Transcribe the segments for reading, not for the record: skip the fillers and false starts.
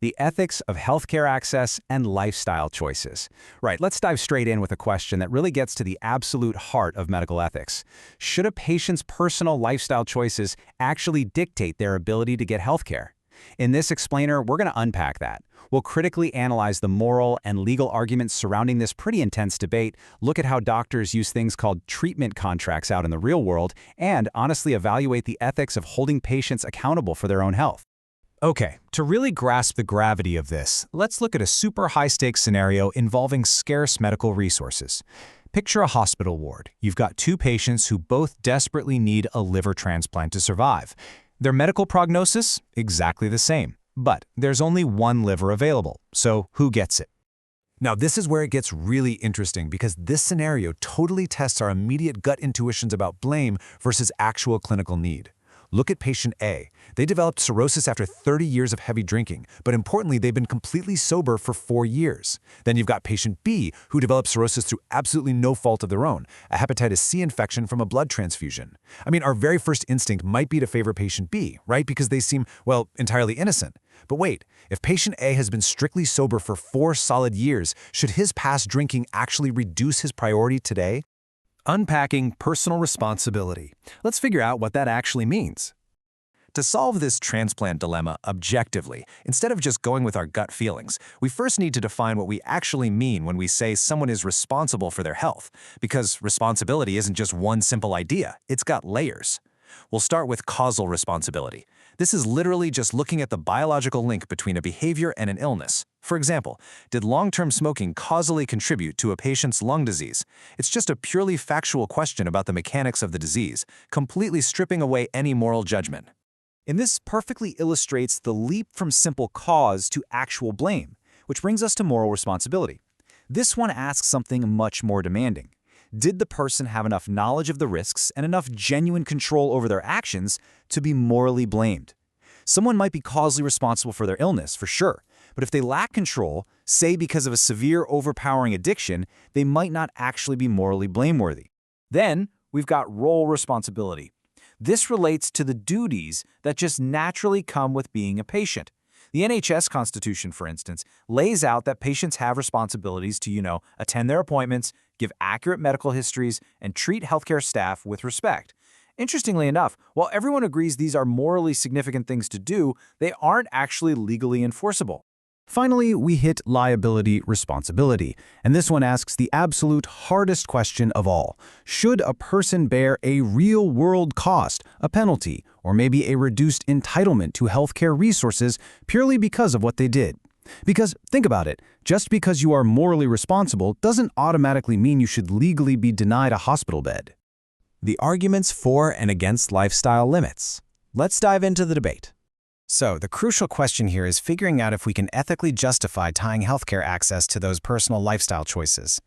The ethics of healthcare access and lifestyle choices. Right, let's dive straight in with a question that really gets to the absolute heart of medical ethics. Should a patient's personal lifestyle choices actually dictate their ability to get healthcare? In this explainer, we're going to unpack that. We'll critically analyze the moral and legal arguments surrounding this pretty intense debate, look at how doctors use things called treatment contracts out in the real world, and honestly evaluate the ethics of holding patients accountable for their own health. Okay, to really grasp the gravity of this, let's look at a super high-stakes scenario involving scarce medical resources. Picture a hospital ward. You've got two patients who both desperately need a liver transplant to survive. Their medical prognosis? Exactly the same. But there's only one liver available, so who gets it? Now, this is where it gets really interesting because this scenario totally tests our immediate gut intuitions about blame versus actual clinical need. Look at patient A. They developed cirrhosis after 30 years of heavy drinking, but importantly, they've been completely sober for 4 years. Then you've got patient B, who developed cirrhosis through absolutely no fault of their own, a hepatitis C infection from a blood transfusion. I mean, our very first instinct might be to favor patient B, right? Because they seem, well, entirely innocent. But wait, if patient A has been strictly sober for 4 solid years, should his past drinking actually reduce his priority today? Unpacking personal responsibility. Let's figure out what that actually means. To solve this transplant dilemma objectively, instead of just going with our gut feelings, we first need to define what we actually mean when we say someone is responsible for their health, because responsibility isn't just one simple idea, it's got layers. We'll start with causal responsibility. This is literally just looking at the biological link between a behavior and an illness. For example, did long-term smoking causally contribute to a patient's lung disease? It's just a purely factual question about the mechanics of the disease, completely stripping away any moral judgment. And this perfectly illustrates the leap from simple cause to actual blame, which brings us to moral responsibility. This one asks something much more demanding. Did the person have enough knowledge of the risks and enough genuine control over their actions to be morally blamed? Someone might be causally responsible for their illness, for sure, but if they lack control, say because of a severe overpowering addiction, they might not actually be morally blameworthy. Then, we've got role responsibility. This relates to the duties that just naturally come with being a patient. The NHS Constitution, for instance, lays out that patients have responsibilities to, attend their appointments, give accurate medical histories, and treat healthcare staff with respect. Interestingly enough, while everyone agrees these are morally significant things to do, they aren't actually legally enforceable. Finally, we hit liability responsibility, and this one asks the absolute hardest question of all. Should a person bear a real-world cost, a penalty, or maybe a reduced entitlement to healthcare resources purely because of what they did? Because, think about it, just because you are morally responsible doesn't automatically mean you should legally be denied a hospital bed. The arguments for and against lifestyle limits. Let's dive into the debate. So, the crucial question here is figuring out if we can ethically justify tying healthcare access to those personal lifestyle choices.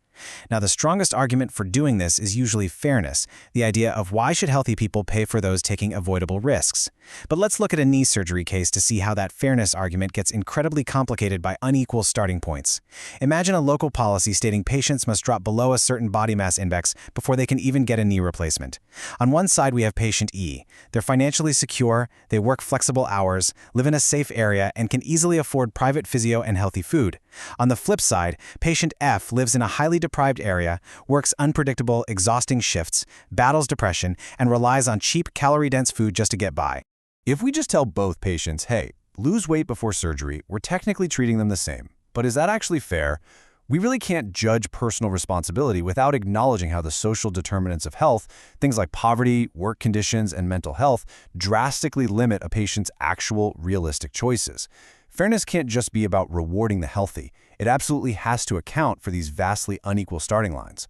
Now, the strongest argument for doing this is usually fairness, the idea of why should healthy people pay for those taking avoidable risks. But let's look at a knee surgery case to see how that fairness argument gets incredibly complicated by unequal starting points. Imagine a local policy stating patients must drop below a certain body mass index before they can even get a knee replacement. On one side, we have patient E. They're financially secure, they work flexible hours, live in a safe area, and can easily afford private physio and healthy food. On the flip side, patient F lives in a highly deprived area, works unpredictable, exhausting shifts, battles depression, and relies on cheap, calorie-dense food just to get by. If we just tell both patients, hey, lose weight before surgery, we're technically treating them the same. But is that actually fair? We really can't judge personal responsibility without acknowledging how the social determinants of health, things like poverty, work conditions, and mental health, drastically limit a patient's actual realistic choices. Fairness can't just be about rewarding the healthy. It absolutely has to account for these vastly unequal starting lines.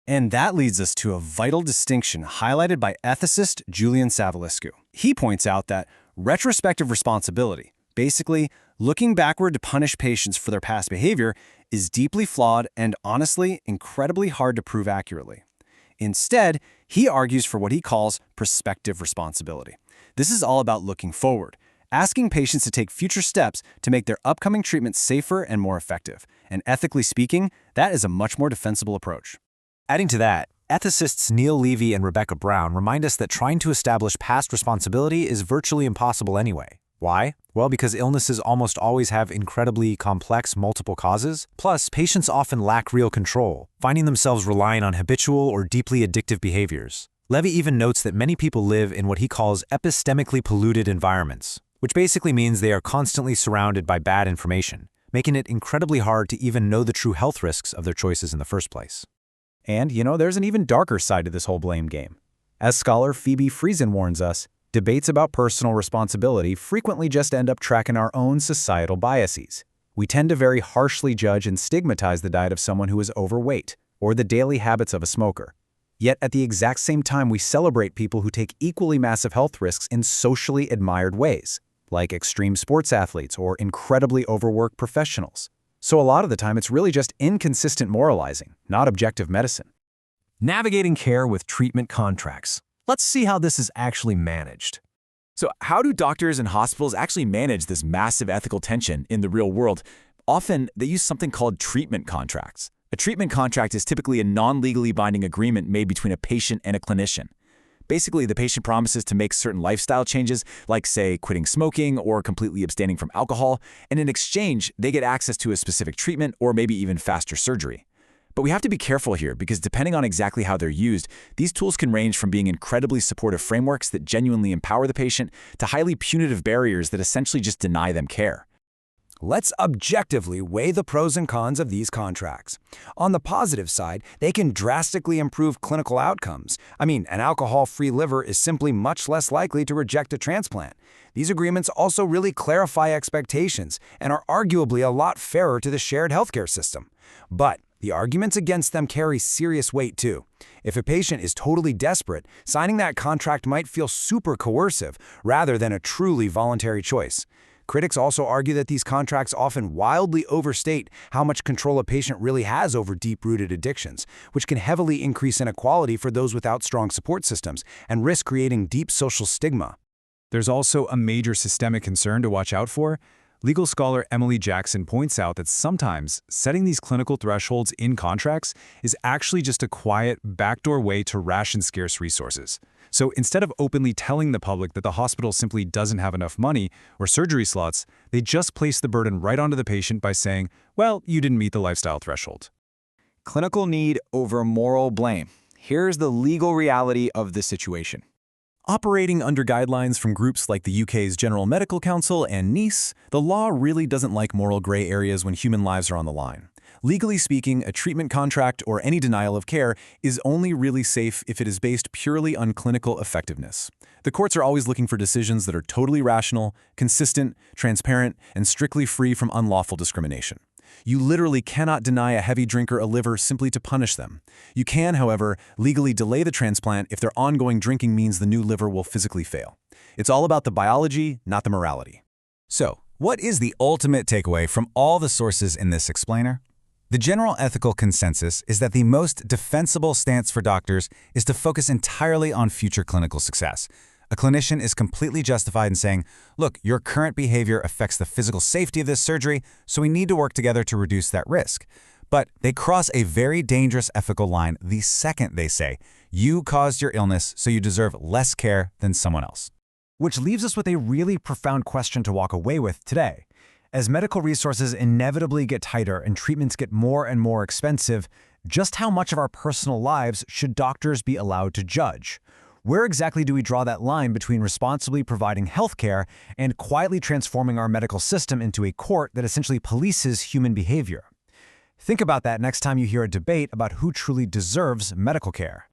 And that leads us to a vital distinction highlighted by ethicist Julian Savulescu. He points out that retrospective responsibility, basically looking backward to punish patients for their past behavior, is deeply flawed and honestly incredibly hard to prove accurately. Instead, he argues for what he calls prospective responsibility. This is all about looking forward, asking patients to take future steps to make their upcoming treatment safer and more effective. And ethically speaking, that is a much more defensible approach. Adding to that, ethicists Neil Levy and Rebecca Brown remind us that trying to establish past responsibility is virtually impossible anyway. Why? Well, because illnesses almost always have incredibly complex multiple causes. Plus, patients often lack real control, finding themselves relying on habitual or deeply addictive behaviors. Levy even notes that many people live in what he calls epistemically polluted environments, which basically means they are constantly surrounded by bad information, making it incredibly hard to even know the true health risks of their choices in the first place. And, there's an even darker side to this whole blame game. As scholar Phoebe Friesen warns us, debates about personal responsibility frequently just end up tracking our own societal biases. We tend to very harshly judge and stigmatize the diet of someone who is overweight, or the daily habits of a smoker. Yet at the exact same time, we celebrate people who take equally massive health risks in socially admired ways, like extreme sports athletes or incredibly overworked professionals. So a lot of the time, it's really just inconsistent moralizing, not objective medicine. Navigating care with treatment contracts. Let's see how this is actually managed. So how do doctors and hospitals actually manage this massive ethical tension in the real world? Often, they use something called treatment contracts. A treatment contract is typically a non-legally binding agreement made between a patient and a clinician. Basically, the patient promises to make certain lifestyle changes, like, say, quitting smoking or completely abstaining from alcohol, and in exchange, they get access to a specific treatment or maybe even faster surgery. But we have to be careful here because depending on exactly how they're used, these tools can range from being incredibly supportive frameworks that genuinely empower the patient to highly punitive barriers that essentially just deny them care. Let's objectively weigh the pros and cons of these contracts. On the positive side, they can drastically improve clinical outcomes. An alcohol-free liver is simply much less likely to reject a transplant. These agreements also really clarify expectations and are arguably a lot fairer to the shared healthcare system. But the arguments against them carry serious weight too. If a patient is totally desperate, signing that contract might feel super coercive rather than a truly voluntary choice. Critics also argue that these contracts often wildly overstate how much control a patient really has over deep-rooted addictions, which can heavily increase inequality for those without strong support systems and risk creating deep social stigma. There's also a major systemic concern to watch out for. Legal scholar Emily Jackson points out that sometimes setting these clinical thresholds in contracts is actually just a quiet, backdoor way to ration scarce resources. So instead of openly telling the public that the hospital simply doesn't have enough money or surgery slots, they just place the burden right onto the patient by saying, well, you didn't meet the lifestyle threshold. Clinical need over moral blame. Here's the legal reality of the situation. Operating under guidelines from groups like the UK's General Medical Council and NICE, the law really doesn't like moral gray areas when human lives are on the line. Legally speaking, a treatment contract or any denial of care is only really safe if it is based purely on clinical effectiveness. The courts are always looking for decisions that are totally rational, consistent, transparent, and strictly free from unlawful discrimination. You literally cannot deny a heavy drinker a liver simply to punish them. You can, however, legally delay the transplant if their ongoing drinking means the new liver will physically fail. It's all about the biology, not the morality. So, what is the ultimate takeaway from all the sources in this explainer? The general ethical consensus is that the most defensible stance for doctors is to focus entirely on future clinical success. A clinician is completely justified in saying, look, your current behavior affects the physical safety of this surgery, so we need to work together to reduce that risk. But they cross a very dangerous ethical line the second they say, you caused your illness, so you deserve less care than someone else. Which leaves us with a really profound question to walk away with today. As medical resources inevitably get tighter and treatments get more and more expensive, just how much of our personal lives should doctors be allowed to judge? Where exactly do we draw that line between responsibly providing healthcare and quietly transforming our medical system into a court that essentially polices human behavior? Think about that next time you hear a debate about who truly deserves medical care.